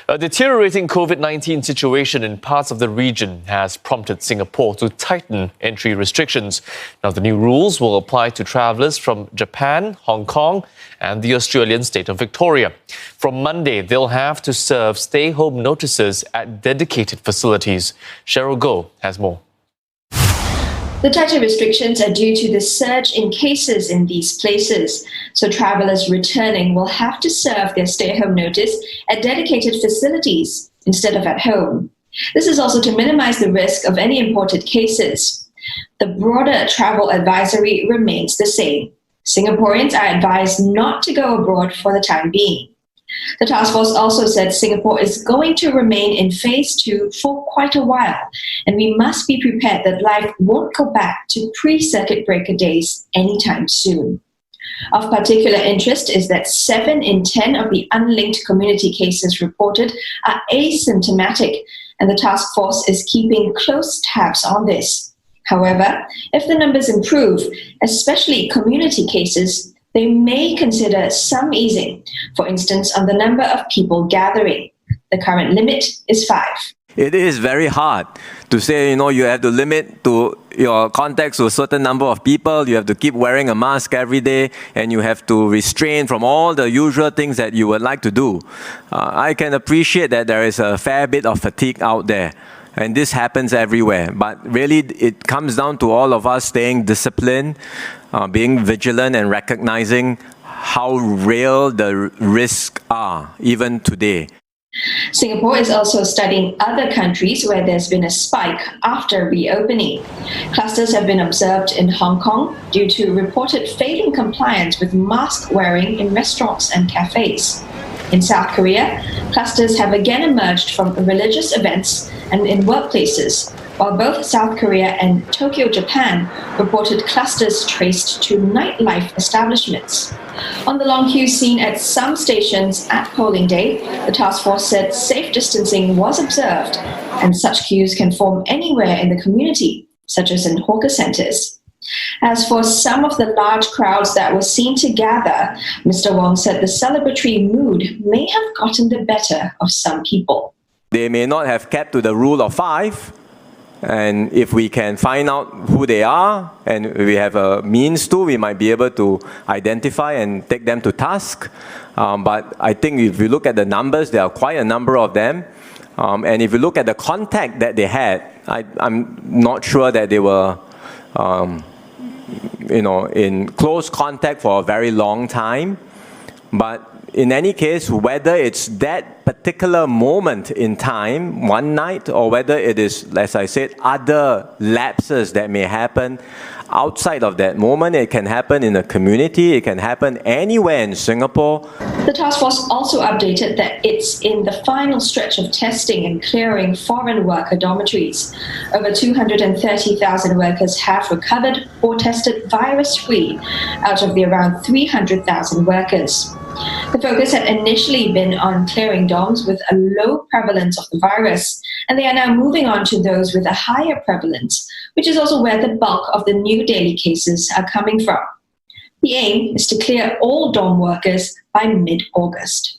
A deteriorating COVID-19 situation in parts of the region has prompted Singapore to tighten entry restrictions. Now, the new rules will apply to travellers from Japan, Hong Kong and the Australian state of Victoria. From Monday, they'll have to serve stay-home notices at dedicated facilities. Cheryl Goh has more. The tighter restrictions are due to the surge in cases in these places, so travellers returning will have to serve their stay-home notice at dedicated facilities instead of at home. This is also to minimize the risk of any imported cases. The broader travel advisory remains the same. Singaporeans are advised not to go abroad for the time being. The task force also said Singapore is going to remain in phase 2 for quite a while, and we must be prepared that life won't go back to pre-circuit breaker days anytime soon. Of particular interest is that 7 in 10 of the unlinked community cases reported are asymptomatic, and the task force is keeping close tabs on this. However, if the numbers improve, especially community cases, they may consider some easing, for instance, on the number of people gathering. The current limit is 5. It is very hard to say, you have to limit to your contacts to a certain number of people, you have to keep wearing a mask every day, and you have to restrain from all the usual things that you would like to do. I can appreciate that there is a fair bit of fatigue out there. And this happens everywhere. But really, it comes down to all of us staying disciplined, being vigilant and recognizing how real the risks are, even today. Singapore is also studying other countries where there's been a spike after reopening. Clusters have been observed in Hong Kong due to reported failing compliance with mask wearing in restaurants and cafes. In South Korea, clusters have again emerged from religious events and in workplaces, while both South Korea and Tokyo, Japan, reported clusters traced to nightlife establishments. On the long queue seen at some stations at polling day, the task force said safe distancing was observed, and such queues can form anywhere in the community, such as in hawker centres. As for some of the large crowds that were seen to gather, Mr. Wong said the celebratory mood may have gotten the better of some people. They may not have kept to the rule of 5, and if we can find out who they are and we have a means to, we might be able to identify and take them to task. But I think if you look at the numbers, there are quite a number of them. And if you look at the contact that they had, I'm not sure that they were in close contact for a very long time. But in any case, whether it's that particular moment in time, one night, or whether it is, as I said, other lapses that may happen outside of that moment, it can happen in a community, it can happen anywhere in Singapore. The task force also updated that it's in the final stretch of testing and clearing foreign worker dormitories. Over 230,000 workers have recovered or tested virus-free out of the around 300,000 workers. The focus had initially been on clearing dorms with a low prevalence of the virus, and they are now moving on to those with a higher prevalence, which is also where the bulk of the new daily cases are coming from. The aim is to clear all dorm workers by mid-August.